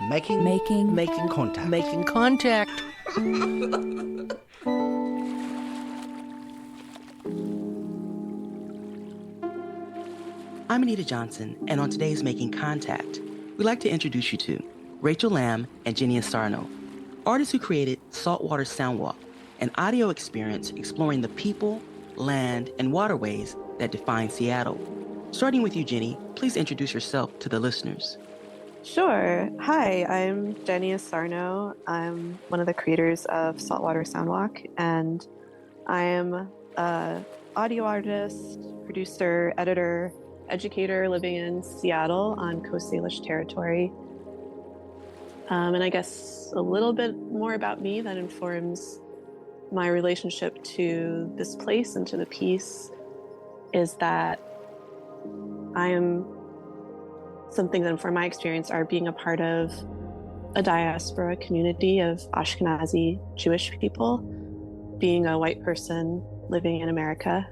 Making contact. Making contact. I'm Anita Johnson, and on today's Making Contact, we'd like to introduce you to Rachel Lamb and Jenny Sarno, artists who created Saltwater Soundwalk, an audio experience exploring the people, land, and waterways that define Seattle. Starting with you, Jenny, please introduce yourself to the listeners. Sure. Hi, I'm Jenny Sarno. I'm one of the creators of Saltwater Soundwalk, and I am an audio artist, producer, editor, educator living in Seattle on Coast Salish territory. And I guess a little bit more about me that informs my relationship to this place and to the piece is that I am something that, from my experience, are being a part of a diaspora community of Ashkenazi Jewish people, being a white person living in America,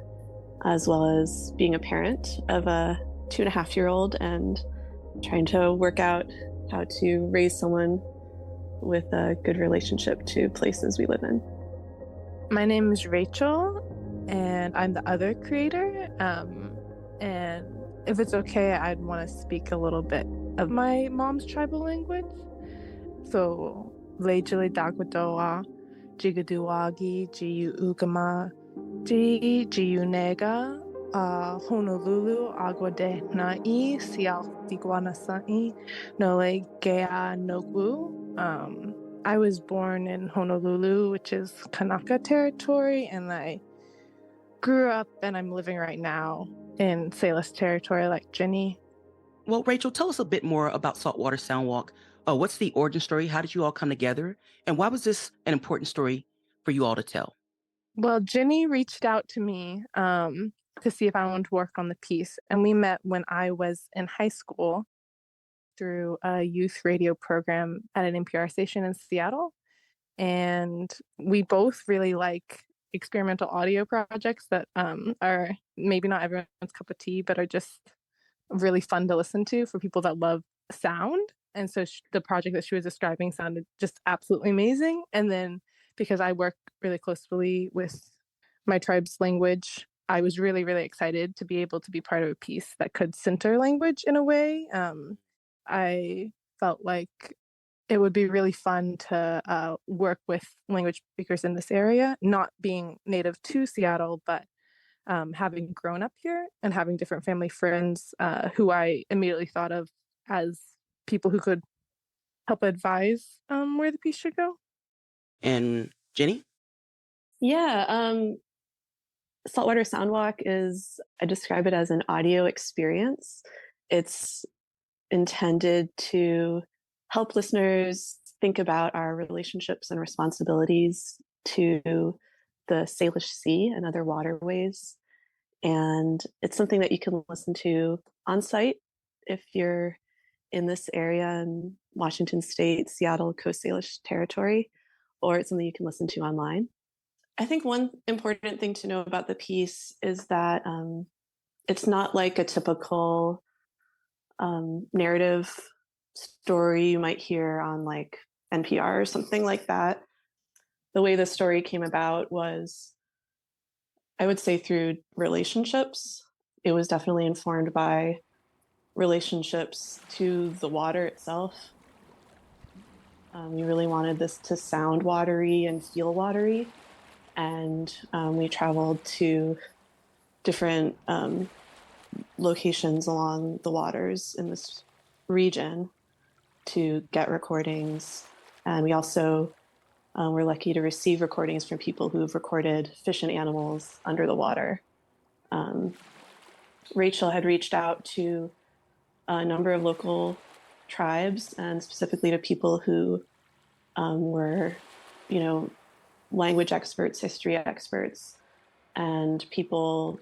as well as being a parent of a 2.5-year-old and trying to work out how to raise someone with a good relationship to places we live in. My name is Rachel, and I'm the other creator. And if it's okay, I'd want to speak a little bit of my mom's tribal language. So, Lejili Dagwadoa, Jigaduagi, Jiu Ugama, Jiu Nega, Honolulu, Agua de Nai, Sial Tiguanasai, Nole Gea Nogu. I was born in Honolulu, which is Kanaka territory, and I grew up and I'm living right now in Salish territory like Jenny. Well, Rachel, tell us a bit more about Saltwater Soundwalk. What's the origin story? How did you all come together? And why was this an important story for you all to tell? Well, Jenny reached out to me to see if I wanted to work on the piece. And we met when I was in high school through a youth radio program at an NPR station in Seattle. And we both really like experimental audio projects that are maybe not everyone's cup of tea, but are just really fun to listen to for people that love sound. And so the project that she was describing sounded just absolutely amazing. And then because I work really closely with my tribe's language, I was really, really excited to be able to be part of a piece that could center language in a way. I felt like it would be really fun to work with language speakers in this area, not being native to Seattle, but having grown up here and having different family friends who I immediately thought of as people who could help advise where the piece should go. And Jenny? Yeah, Saltwater Soundwalk I describe it as an audio experience. It's intended to help listeners think about our relationships and responsibilities to the Salish Sea and other waterways. And it's something that you can listen to on site if you're in this area in Washington State, Seattle, Coast Salish territory, or it's something you can listen to online. I think one important thing to know about the piece is that it's not like a typical narrative story you might hear on like NPR or something like that. The way the story came about was, I would say, through relationships. It was definitely informed by relationships to the water itself. We really wanted this to sound watery and feel watery. And we traveled to different locations along the waters in this region to get recordings. And we also were lucky to receive recordings from people who've recorded fish and animals under the water. Rachel had reached out to a number of local tribes and specifically to people who were, language experts, history experts, and people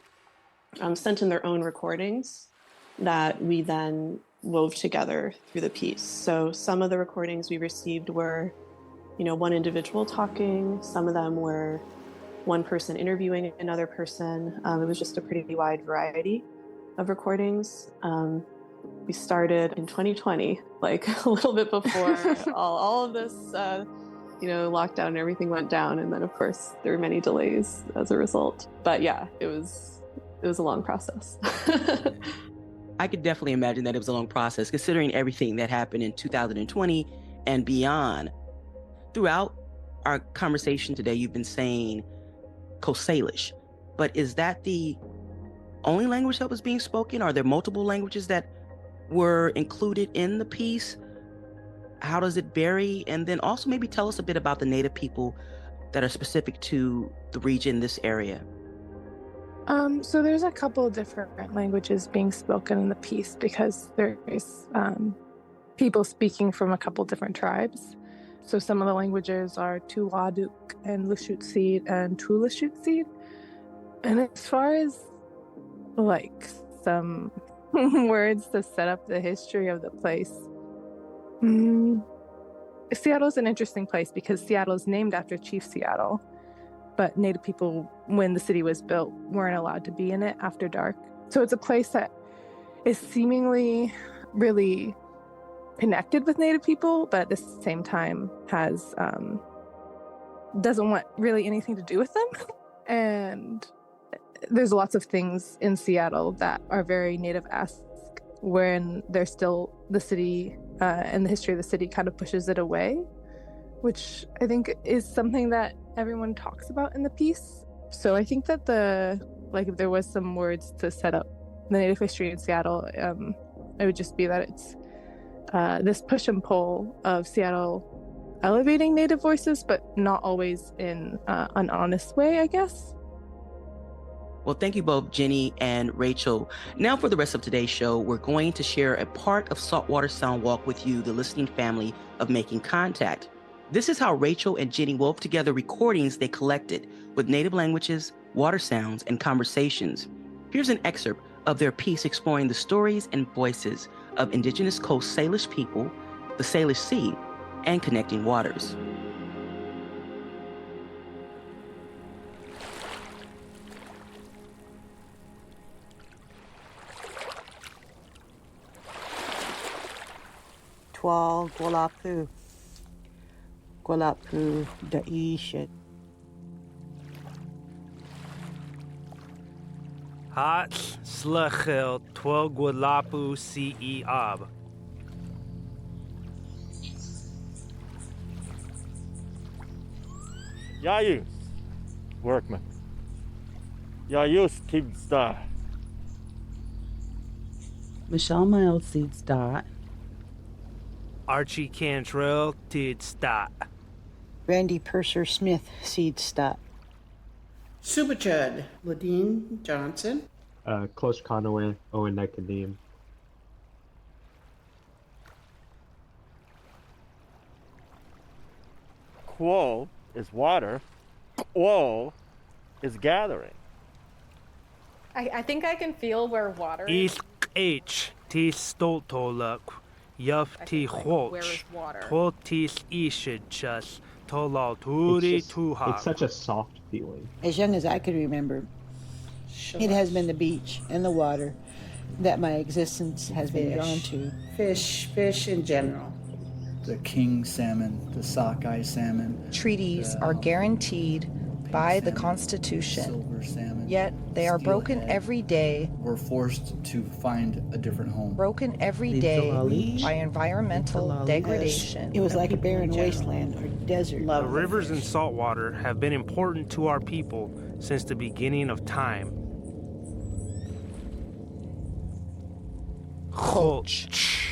sent in their own recordings that we then wove together through the piece. So some of the recordings we received were, one individual talking. Some of them were one person interviewing another person. It was just a pretty wide variety of recordings. We started in 2020, like a little bit before all of this, lockdown and everything went down. And then, of course, there were many delays as a result. But yeah, it was a long process. I could definitely imagine that it was a long process, considering everything that happened in 2020 and beyond. Throughout our conversation today, you've been saying Coast Salish, but is that the only language that was being spoken? Are there multiple languages that were included in the piece? How does it vary? And then also maybe tell us a bit about the Native people that are specific to the region, this area. So there's a couple of different languages being spoken in the piece because there's people speaking from a couple different tribes. So some of the languages are Tuladuk and Lushootseed and Tulashootseed. And as far as like some words to set up the history of the place, Seattle's an interesting place because Seattle is named after Chief Seattle. But Native people, when the city was built, weren't allowed to be in it after dark. So it's a place that is seemingly really connected with Native people, but at the same time has doesn't want really anything to do with them. And there's lots of things in Seattle that are very Native-esque when there's still the city and the history of the city kind of pushes it away, which I think is something that everyone talks about in the piece. So I think that if there was some words to set up the Native history in Seattle, it would just be that it's this push and pull of Seattle elevating Native voices, but not always in an honest way, I guess. Well, thank you both, Jenny and Rachel. Now for the rest of today's show, we're going to share a part of Saltwater Soundwalk with you, the listening family of Making Contact. This is how Rachel and Jenny wove together recordings they collected with Native languages, water sounds, and conversations. Here's an excerpt of their piece exploring the stories and voices of Indigenous Coast Salish people, the Salish Sea, and connecting waters. Twal Gwalapu. Gwalapu Daishet. Hat Slachel Twal Gwalapu Ce Ab. Yayus, workman. Yayus Kibsta. Michelle Miles Seeds Dot. Archie Cantrell Tid Stat. Randy Purser Smith Seed Stat. Subachud, Ladine Johnson. Close Conaway, Owen Nekadim. Quo is water. Quo is gathering. I think I can feel where water is. East H T Stoltoluk. Yuff T Where is Hoch. water? Totis Ishidchus. Tolalturi It's Tuha. such a soft feeling. As young as I could remember, it has been the beach and the water that my existence has been drawn to. Fish in general. The king salmon, the sockeye salmon. Treaties are guaranteed by the Constitution, Silver salmon. yet they are broken steelhead. every day, We're forced to find a different home. broken every day by environmental degradation. It was like a barren wasteland or desert. The rivers and saltwater have been important to our people since the beginning of time. Cholch.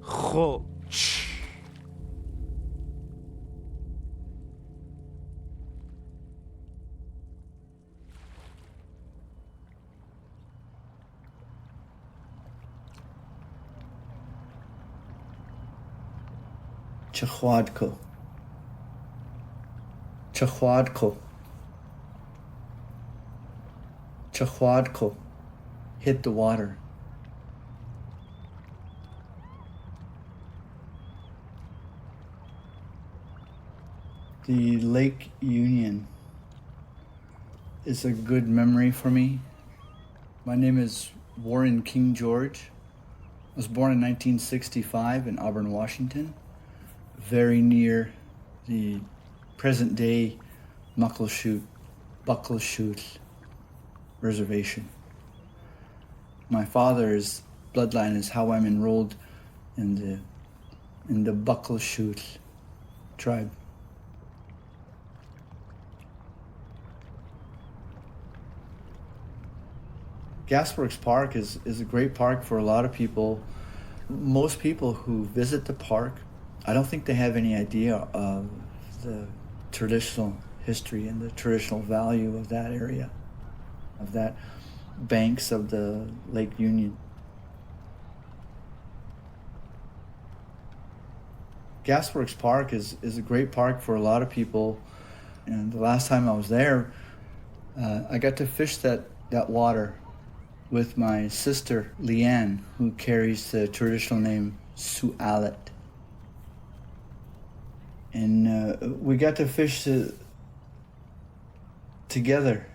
Cholch. Chahwadko. Chahwadko. Chahwadko. Hit the water. The Lake Union is a good memory for me. My name is Warren King George. I was born in 1965 in Auburn, Washington, very near the present-day Buckleshoot Reservation. My father's bloodline is how I'm enrolled in the Buckleshoot tribe. Gasworks Park is a great park for a lot of people. Most people who visit the park, I don't think they have any idea of the traditional history and the traditional value of that area, of that banks of the Lake Union. Gasworks Park is a great park for a lot of people, and the last time I was there, I got to fish that water with my sister Leanne, who carries the traditional name Sualit. And we got to fish together.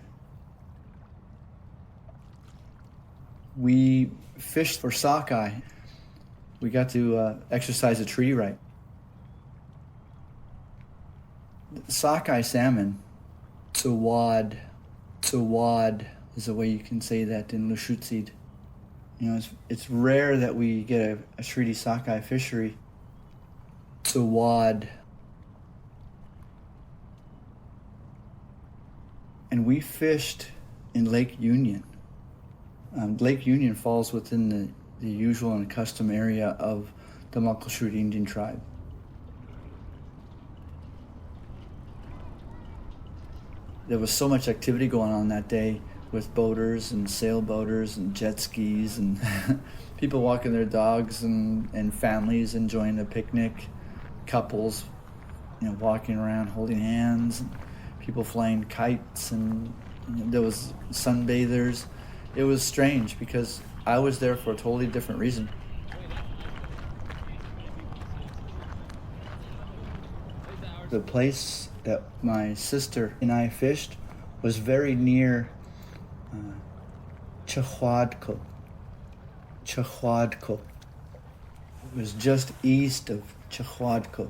We fished for sockeye. We got to exercise a treaty right. Sockeye salmon, tsawad is the way you can say that in Lushootseed. You know, it's rare that we get a treaty sockeye fishery. Tsawad. And we fished in Lake Union. Lake Union falls within the usual and custom area of the Muckleshoot Indian tribe. There was so much activity going on that day with boaters and sailboaters and jet skis and people walking their dogs and families enjoying a picnic, couples, you know, walking around holding hands, and people flying kites, and there was sunbathers. It was strange because I was there for a totally different reason. The place that my sister and I fished was very near Chahwadko. It was just east of Chahwadko.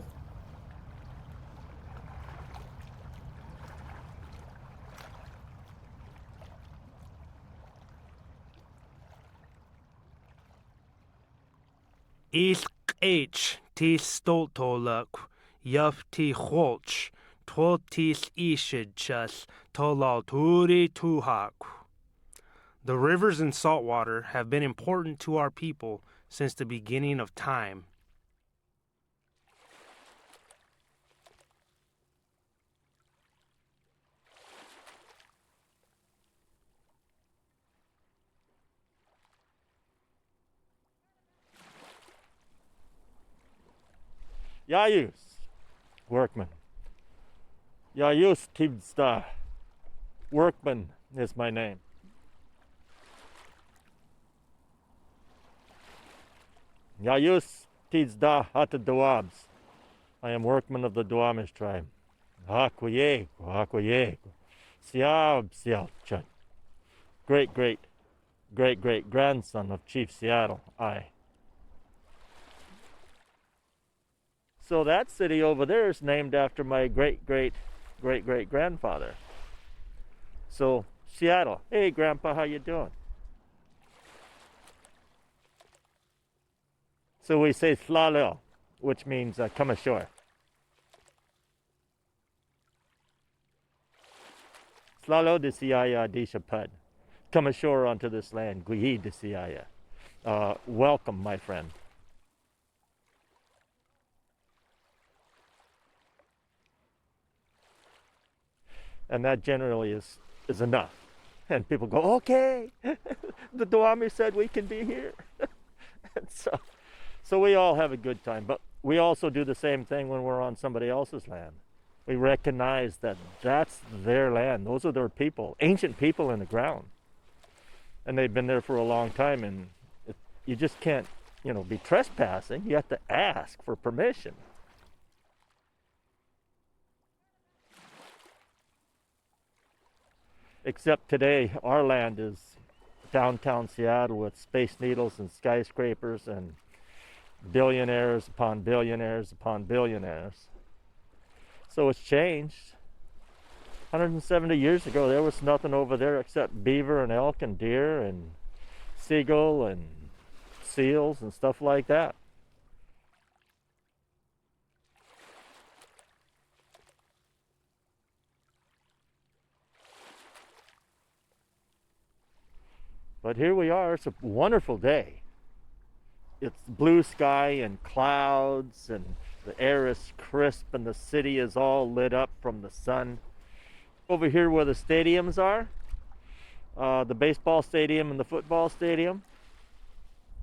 Ilk ti stoltoluk, yup ti holch, toltis ishidchas, tolalturi tuhak. The rivers and saltwater have been important to our people since the beginning of time. Yayus, workman. Yayus Tibsta, workman is my name. Yayus Tibsta Hata Dawabs. I am workman of the Duwamish tribe. Hakuyeko, Hakuyeko. Siab Sialchan. Great grandson of Chief Seattle, I. So that city over there is named after my great grandfather. So Seattle, hey Grandpa, how you doing? So we say Slalo, which means come ashore. Slalo de Siaya de Shapad. Come ashore onto this land, Guyi de Siaya. Welcome, my friend. And that generally is enough. And people go, okay, the Duwamish said we can be here. And so we all have a good time. But we also do the same thing when we're on somebody else's land. We recognize that that's their land. Those are their people, ancient people in the ground. And they've been there for a long time. And you just can't, be trespassing. You have to ask for permission. Except today, our land is downtown Seattle with Space Needles and skyscrapers and billionaires upon billionaires upon billionaires. So it's changed. 170 years ago, there was nothing over there except beaver and elk and deer and seagull and seals and stuff like that. But here we are. It's a wonderful day. It's blue sky and clouds, and the air is crisp, and the city is all lit up from the sun. Over here where the stadiums are, the baseball stadium and the football stadium,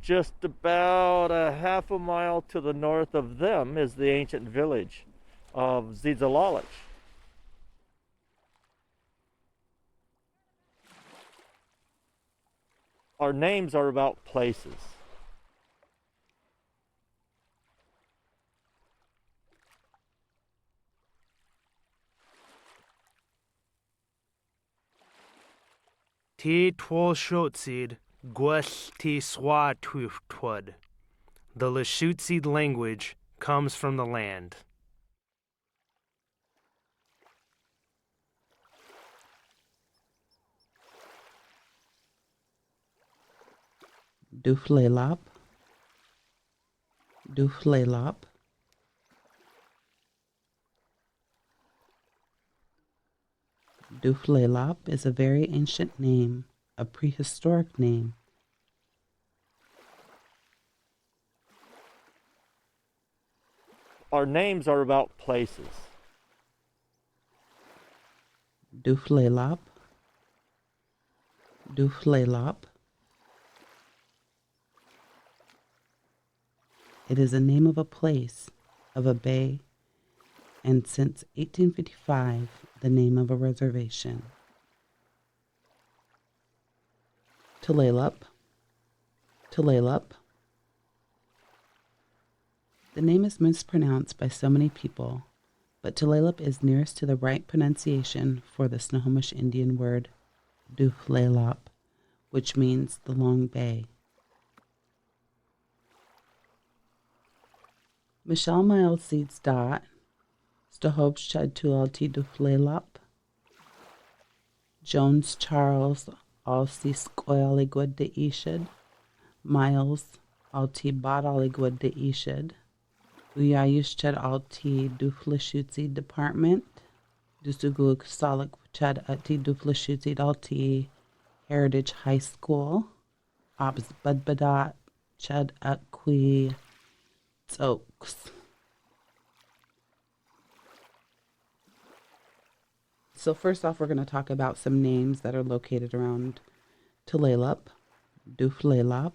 just about a half a mile to the north of them is the ancient village of Zidzalalich. Our names are about places. Ti twolshotsid gwes ti swa twud. The Lashutsid language comes from the land. Duflelop, Duflelop. Duflelop is a very ancient name, a prehistoric name. Our names are about places. Duflelop, Duflelop. It is a name of a place, of a bay, and since 1855, the name of a reservation. Tulalip, Tulalip. The name is mispronounced by so many people, but Tulalip is nearest to the right pronunciation for the Snohomish Indian word Duflalop, which means the long bay. Michelle Miles Seeds Dot, Stahobs Chad Tulalti Duflalop, Jones Charles Alsi Skoyaligwad de Ishid, Miles Alti Badaligwad de Ishid, Uyayush Chad Alti Duflashutzi Department, Dusuguluk Salik Chad Ati Duflashutzi Alti Heritage High School, Obs Budbadat Chad Akwi Oaks. So first off, we're going to talk about some names that are located around Tulalip, Duflalop.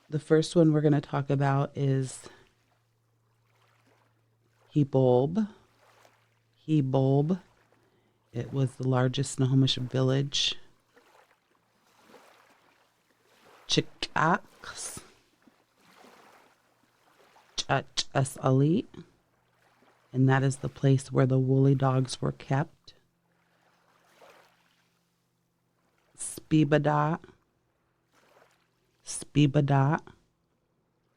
The first one we're going to talk about is Hebulb. Hebulb. It was the largest Snohomish village. Chickax. Chach-es-alit, and that is the place where the woolly dogs were kept. Spebadat, Spebadat,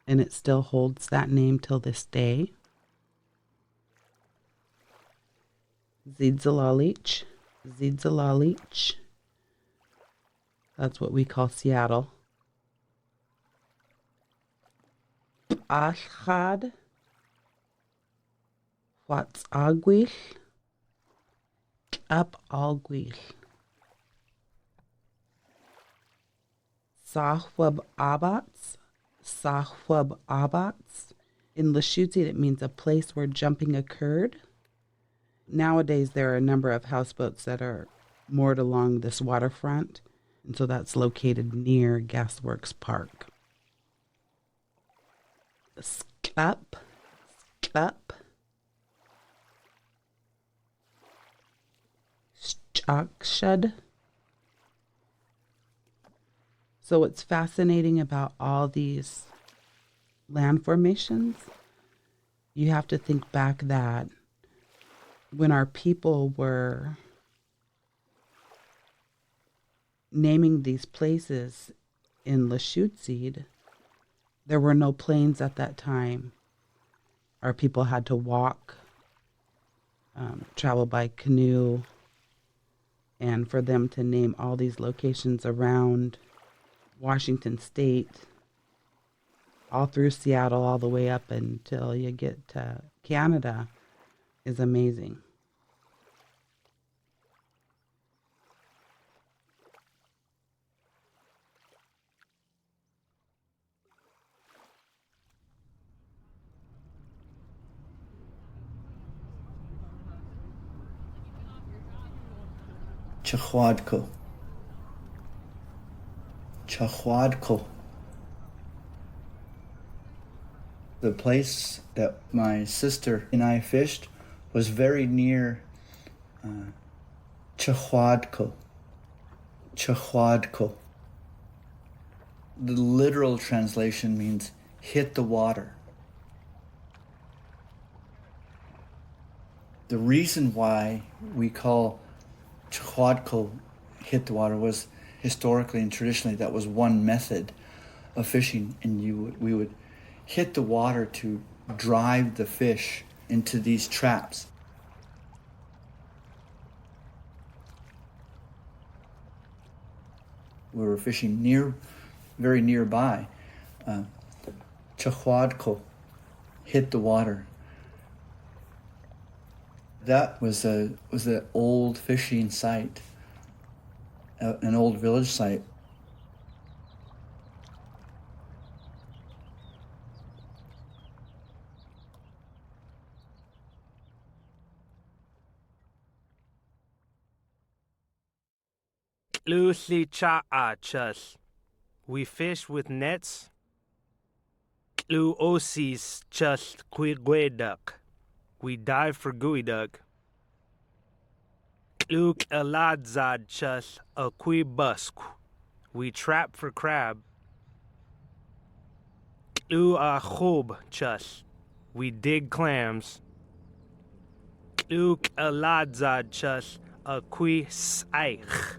and it still holds that name till this day. Zidzalalich, Zidzalalich, that's what we call Seattle. Ashad, what's Aguil, Up Alguil, Sahwab Abats, Sahwab Abats. In Lashutzi, it means a place where jumping occurred. Nowadays, there are a number of houseboats that are moored along this waterfront, and so that's located near Gasworks Park. Sklap, Sklap, Stakshad. So what's fascinating about all these land formations, you have to think back that when our people were naming these places in Lachute, there were no planes at that time. Our people had to walk, travel by canoe, and for them to name all these locations around Washington State, all through Seattle, all the way up until you get to Canada, is amazing. Chachwadko. Chachwadko. The place that my sister and I fished was very near Chachwadko. Chachwadko. The literal translation means hit the water. The reason why we call Chachwadko hit the water was historically and traditionally that was one method of fishing, and we would hit the water to drive the fish into these traps. We were fishing very nearby. Chachwadko hit the water. That was an old fishing site, an old village site. Lucy Cha'achas. We fish with nets. Lu Osis just Quigueduck. We dive for gooey duck. Kluk Eladzad chus a busk. We trap for crab. Klu a chob chus. We dig clams. Kluk Eladzad chus a saich.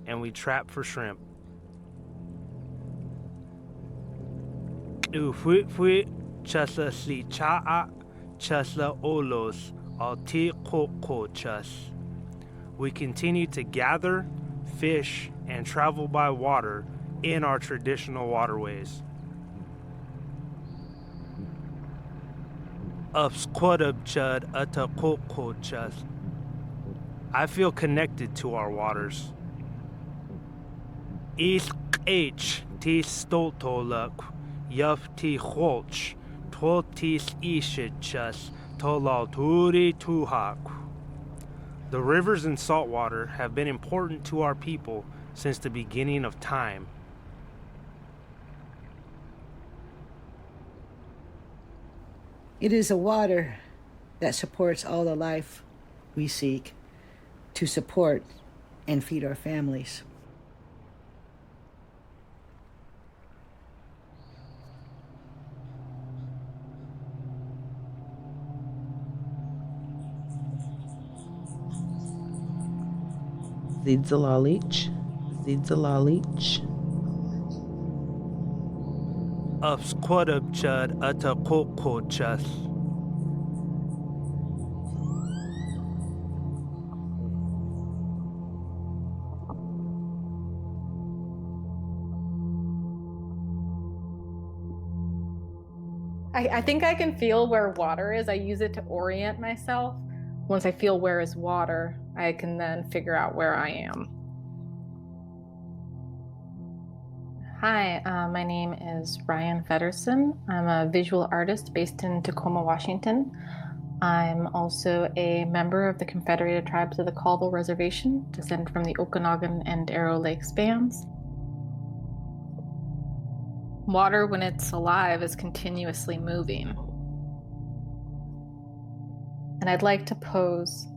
And we trap for shrimp. Klu fuit chusla sli cha'a chusla olos al ti koko chus. We continue to gather, fish, and travel by water in our traditional waterways. I feel connected to our waters. H T stoltoluk, yuf T holch, toltis ishidchus, tolalturi tuhak. The rivers and saltwater have been important to our people since the beginning of time. It is a water that supports all the life we seek to support and feed our families. Zidzalalich, Zidzalalich. Upsquadub chud atakoko chus. I think I can feel where water is. I use it to orient myself. Once I feel where is water, I can then figure out where I am. Hi, my name is Ryan Feddersen. I'm a visual artist based in Tacoma, Washington. I'm also a member of the Confederated Tribes of the Colville Reservation, descended from the Okanagan and Arrow Lakes bands. Water, when it's alive, is continuously moving. And I'd like to pose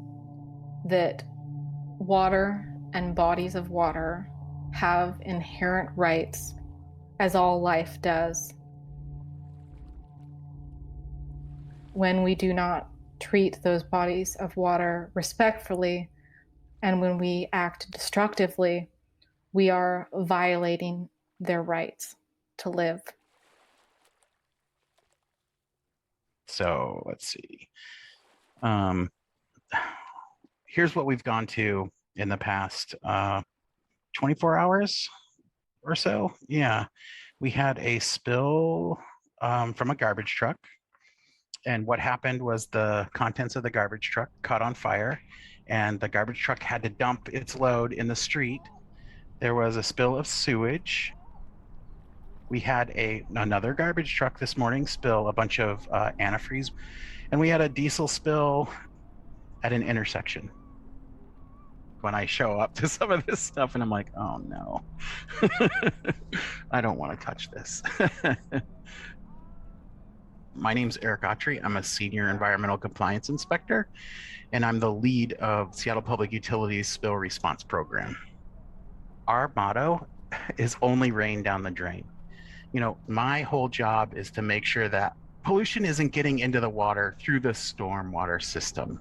that water and bodies of water have inherent rights, as all life does. When we do not treat those bodies of water respectfully, and when we act destructively, we are violating their rights to live. So let's see. Here's what we've gone to in the past 24 hours or so. Yeah, we had a spill from a garbage truck. And what happened was the contents of the garbage truck caught on fire, and the garbage truck had to dump its load in the street. There was a spill of sewage. We had another garbage truck this morning spill a bunch of antifreeze, and we had a diesel spill at an intersection. When I show up to some of this stuff and I'm like, oh no, I don't want to touch this. My name's Eric Autry. I'm a senior environmental compliance inspector, and I'm the lead of Seattle Public Utilities Spill Response Program. Our motto is only rain down the drain. You know, my whole job is to make sure that pollution isn't getting into the water through the stormwater system.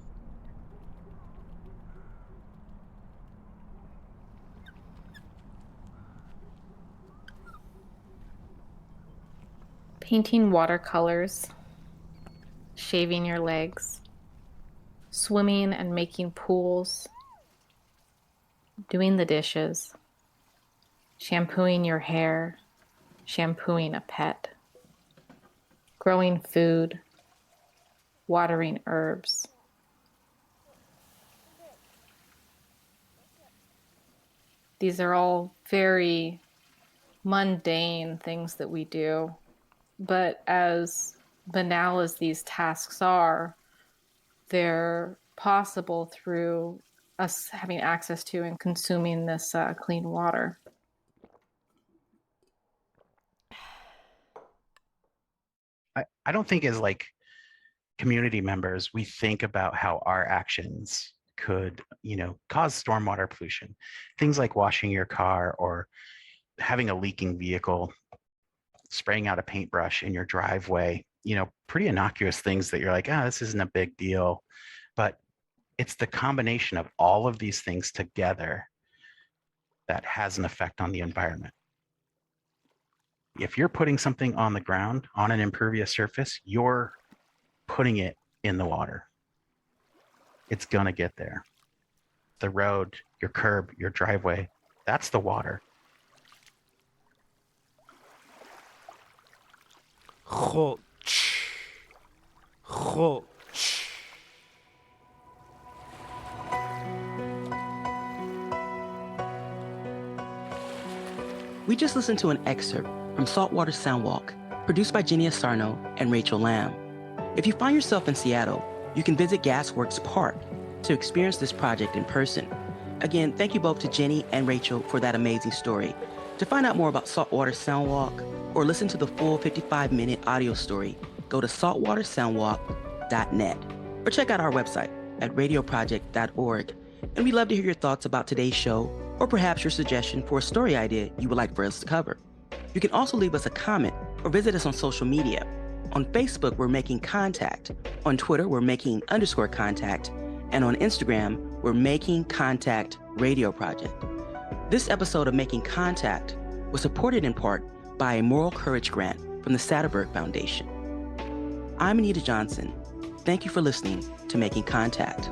Painting watercolors, shaving your legs, swimming and making pools, doing the dishes, shampooing your hair, shampooing a pet, growing food, watering herbs. These are all very mundane things that we do. But as banal as these tasks are, they're possible through us having access to and consuming this clean water. I don't think as like community members, we think about how our actions could, you know, cause stormwater pollution. Things like washing your car or having a leaking vehicle, spraying out a paintbrush in your driveway, you know, pretty innocuous things that you're like, ah, this isn't a big deal. But it's the combination of all of these things together that has an effect on the environment. If you're putting something on the ground, on an impervious surface, you're putting it in the water. It's gonna get there. The road, your curb, your driveway, that's the water. Chulch. Chulch. We just listened to an excerpt from Saltwater Soundwalk, produced by Jenny Sarno and Rachel Lamb. If you find yourself in Seattle, you can visit Gasworks Park to experience this project in person. Again, thank you both to Jenny and Rachel for that amazing story. To find out more about Saltwater Soundwalk or listen to the full 55-minute audio story, go to saltwatersoundwalk.net or check out our website at radioproject.org. And we'd love to hear your thoughts about today's show or perhaps your suggestion for a story idea you would like for us to cover. You can also leave us a comment or visit us on social media. On Facebook, we're Making Contact. On Twitter, we're Making_Contact. And on Instagram, we're Making Contact Radio Project. This episode of Making Contact was supported in part by a Moral Courage grant from the Satterberg Foundation. I'm Anita Johnson. Thank you for listening to Making Contact.